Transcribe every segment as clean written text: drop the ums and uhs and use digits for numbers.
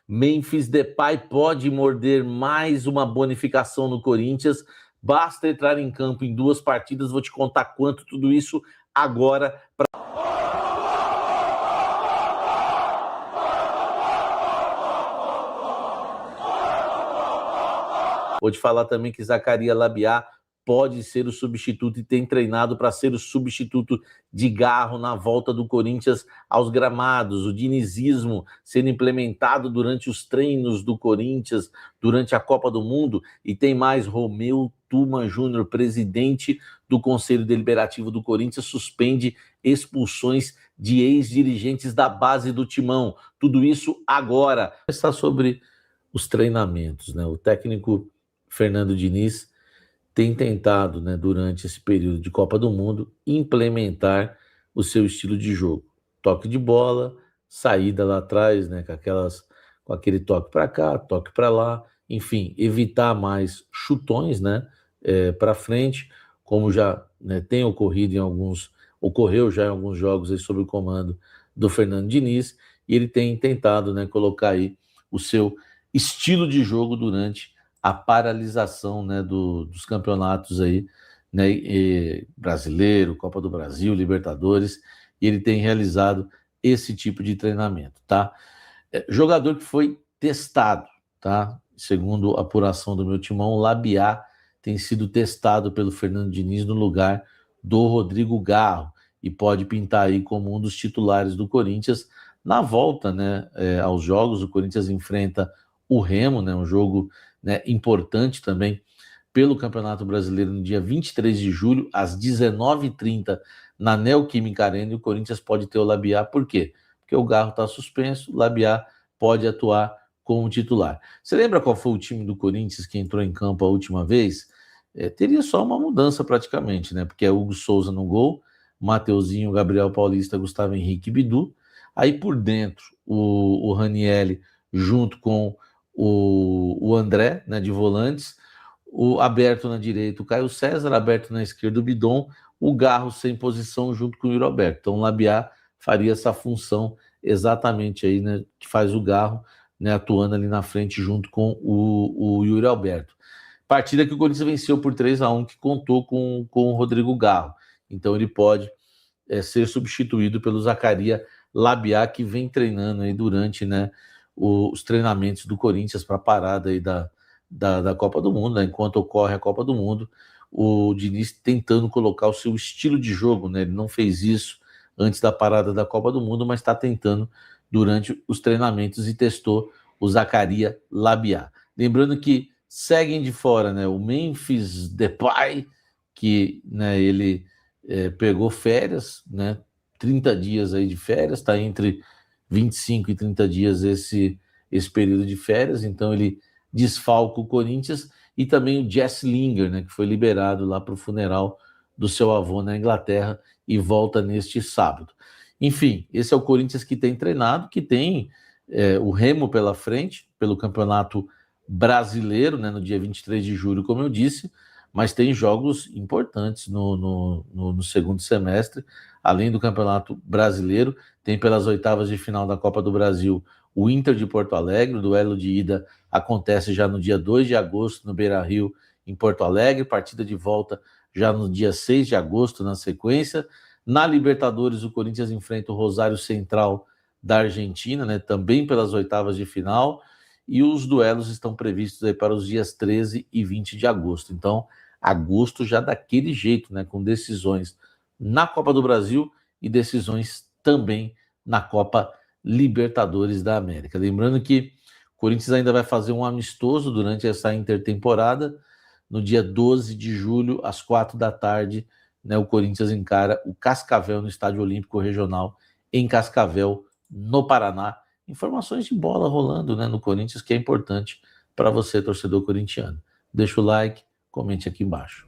Memphis Depay pode morder mais uma bonificação no Corinthians. Basta entrar em campo em 2 partidas. Vou te contar quanto tudo isso agora. Vou te falar também que Zacarias Labiat pode ser o substituto e tem treinado para ser o substituto de Garro na volta do Corinthians aos gramados, o dinizismo sendo implementado durante os treinos do Corinthians, durante a Copa do Mundo. E tem mais, Romeu Tuma Júnior, presidente do Conselho Deliberativo do Corinthians, suspende expulsões de ex-dirigentes da base do Timão. Tudo isso agora. Está sobre os treinamentos, né? O técnico Fernando Diniz tem tentado, né, durante esse período de Copa do Mundo, implementar o seu estilo de jogo. Toque de bola, saída lá atrás, né, com aquele toque para cá, toque para lá, enfim, evitar mais chutões, né, para frente, como já, né, tem ocorreu já em alguns jogos aí sob o comando do Fernando Diniz, e ele tem tentado, né, colocar aí o seu estilo de jogo durante a paralisação, né, dos campeonatos aí, né, brasileiro, Copa do Brasil, Libertadores, e ele tem realizado esse tipo de treinamento, tá? Jogador que foi testado, tá? Segundo a apuração do meu timão, o Labiat tem sido testado pelo Fernando Diniz no lugar do Rodrigo Garro e pode pintar aí como um dos titulares do Corinthians na volta, né, aos jogos. O Corinthians enfrenta o Remo, né, um jogo, né, importante também pelo Campeonato Brasileiro no dia 23 de julho, às 19h30, na Neoquímica Arena, e o Corinthians pode ter o Labiat. Por quê? Porque o Garro está suspenso, o Labiat pode atuar como titular. Você lembra qual foi o time do Corinthians que entrou em campo a última vez? Teria só uma mudança praticamente, né? Porque é Hugo Souza no gol, Mateuzinho, Gabriel Paulista, Gustavo Henrique e Bidu. Aí por dentro, o Ranieri junto com o André, né, de volantes, o aberto na direita, o Caio César, aberto na esquerda, o Bidon, o Garro sem posição junto com o Yuri Alberto. Então o Labiat faria essa função exatamente aí, né, que faz o Garro, né, atuando ali na frente junto com o Yuri Alberto. Partida que o Corinthians venceu por 3-1, que contou com o Rodrigo Garro. Então ele pode ser substituído pelo Zacarias Labiat, que vem treinando aí durante, né, os treinamentos do Corinthians para a parada aí da Copa do Mundo, né? Enquanto ocorre a Copa do Mundo, o Diniz tentando colocar o seu estilo de jogo, né? Ele não fez isso antes da parada da Copa do Mundo, mas está tentando durante os treinamentos e testou o Zacarias Labiat. Lembrando que seguem de fora, né, o Memphis Depay, que, né, ele pegou férias, né, 30 dias aí de férias, está entre 25 e 30 dias esse período de férias, então ele desfalca o Corinthians, e também o Jesse Lingard, né, que foi liberado lá para o funeral do seu avô na Inglaterra e volta neste sábado. Enfim, esse é o Corinthians que tem treinado, que tem o Remo pela frente, pelo Campeonato Brasileiro, né, no dia 23 de julho, como eu disse, mas tem jogos importantes no segundo semestre, além do Campeonato Brasileiro. Tem pelas oitavas de final da Copa do Brasil o Inter de Porto Alegre. O duelo de ida acontece já no dia 2 de agosto no Beira-Rio, em Porto Alegre. Partida de volta já no dia 6 de agosto na sequência. Na Libertadores, o Corinthians enfrenta o Rosário Central da Argentina, né, também pelas oitavas de final. E os duelos estão previstos aí para os dias 13 e 20 de agosto. Então, agosto já daquele jeito, né, com decisões na Copa do Brasil e decisões também na Copa Libertadores da América. Lembrando que o Corinthians ainda vai fazer um amistoso durante essa intertemporada. No dia 12 de julho, às 4 da tarde, né, o Corinthians encara o Cascavel no Estádio Olímpico Regional, em Cascavel, no Paraná. Informações de bola rolando, né, no Corinthians, que é importante para você, torcedor corintiano. Deixa o like, comente aqui embaixo.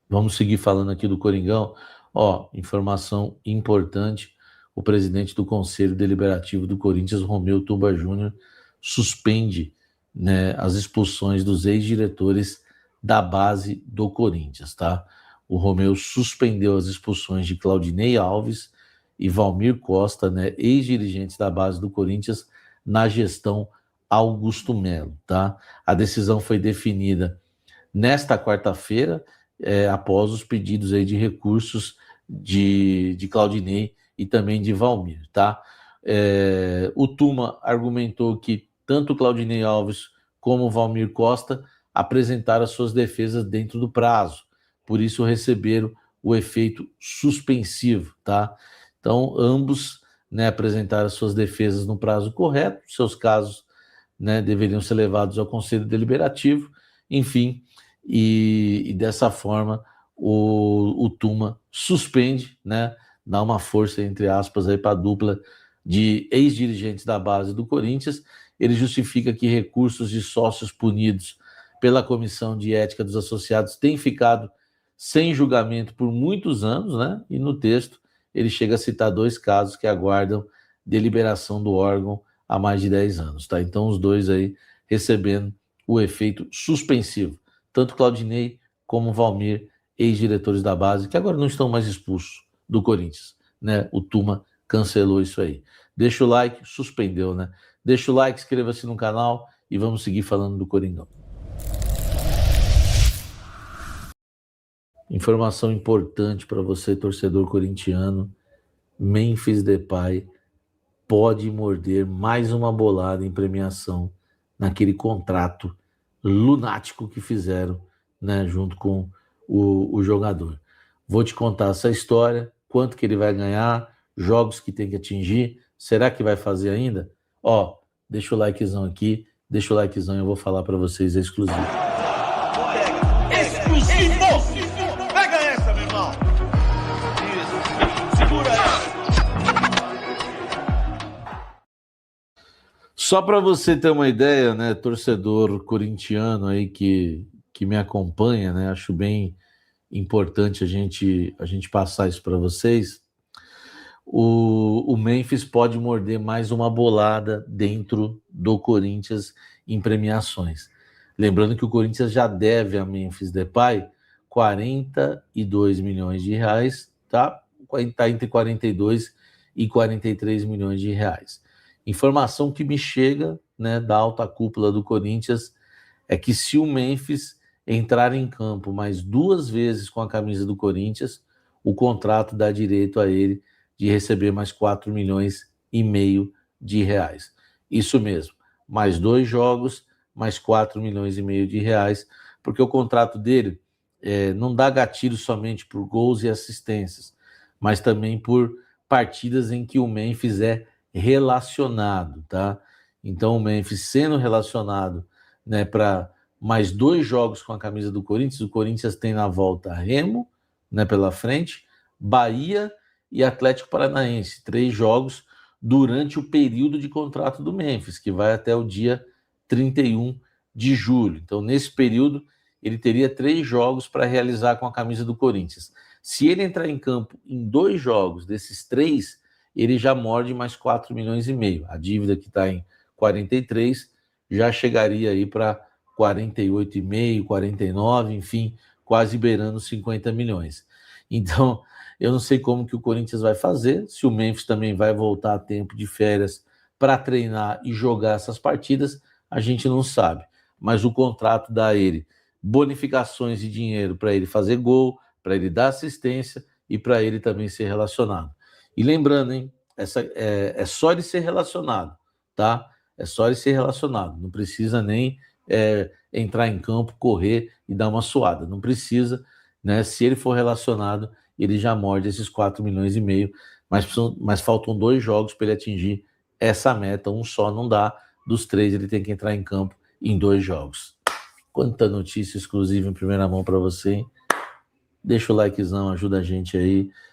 Vamos seguir falando aqui do Coringão. Ó, informação importante: o presidente do Conselho Deliberativo do Corinthians, Romeu Tuma Júnior, suspende, né, as expulsões dos ex-diretores da base do Corinthians, tá? O Romeu suspendeu as expulsões de Claudinei Alves e Valmir Costa, né, ex-dirigentes da base do Corinthians, na gestão Augusto Melo, tá? A decisão foi definida nesta quarta-feira, após os pedidos aí de recursos de Claudinei e também de Valmir, tá? O Tuma argumentou que tanto Claudinei Alves como Valmir Costa apresentaram as suas defesas dentro do prazo, por isso receberam o efeito suspensivo, tá? Então, ambos, né, apresentaram as suas defesas no prazo correto, seus casos, né, deveriam ser levados ao Conselho Deliberativo, enfim, e dessa forma o Tuma suspende, né, dá uma força, entre aspas, aí para a dupla de ex-dirigentes da base do Corinthians. Ele justifica que recursos de sócios punidos pela Comissão de Ética dos Associados têm ficado sem julgamento por muitos anos, né? E no texto ele chega a citar 2 casos que aguardam deliberação do órgão há mais de 10 anos, tá? Então os dois aí recebendo o efeito suspensivo, tanto Claudinei como Valmir, ex-diretores da base, que agora não estão mais expulsos do Corinthians, né? O Tuma cancelou isso aí. Deixa o like, suspendeu, né? Deixa o like, inscreva-se no canal e vamos seguir falando do Coringão. Informação importante para você, torcedor corintiano: Memphis Depay pode morder mais uma bolada em premiação naquele contrato lunático que fizeram, né, junto com o jogador. Vou te contar essa história, quanto que ele vai ganhar, jogos que tem que atingir, será que vai fazer ainda? Ó, deixa o likezão aqui, deixa o likezão e eu vou falar para vocês, é exclusivo. Exclusivo! Pega essa, meu irmão! Isso, segura essa! Só para você ter uma ideia, né, torcedor corintiano aí que me acompanha, né, acho bem importante a gente passar isso para vocês. O Memphis pode morder mais uma bolada dentro do Corinthians em premiações. Lembrando que o Corinthians já deve a Memphis Depay 42 milhões de reais, tá? Está entre 42 e 43 milhões de reais. Informação que me chega, né, da alta cúpula do Corinthians é que se o Memphis entrar em campo mais 2 vezes com a camisa do Corinthians, o contrato dá direito a ele de receber mais 4 milhões e meio de reais. Isso mesmo, mais 2 jogos, mais 4 milhões e meio de reais, porque o contrato dele não dá gatilho somente por gols e assistências, mas também por partidas em que o Memphis é relacionado, tá? Então o Memphis sendo relacionado, né, para mais 2 jogos com a camisa do Corinthians, o Corinthians tem na volta Remo, né, pela frente, Bahia e Atlético Paranaense, 3 jogos durante o período de contrato do Memphis, que vai até o dia 31 de julho. Então, nesse período, ele teria 3 jogos para realizar com a camisa do Corinthians. Se ele entrar em campo em 2 jogos desses 3, ele já morde mais 4 milhões e meio. A dívida que está em 43 já chegaria aí para 48,5, 49, enfim, quase beirando 50 milhões. Então, eu não sei como que o Corinthians vai fazer, se o Memphis também vai voltar a tempo de férias para treinar e jogar essas partidas, a gente não sabe. Mas o contrato dá a ele bonificações de dinheiro para ele fazer gol, para ele dar assistência e para ele também ser relacionado. E lembrando, hein, é só ele ser relacionado, tá? É só ele ser relacionado, não precisa nem entrar em campo, correr e dar uma suada, não precisa, né? Se ele for relacionado, ele já morde esses 4 milhões e meio, mas faltam 2 jogos para ele atingir essa meta, um só não dá, dos 3 ele tem que entrar em campo em 2 jogos. Quanta notícia exclusiva em primeira mão para você, hein? Deixa o likezão, ajuda a gente aí,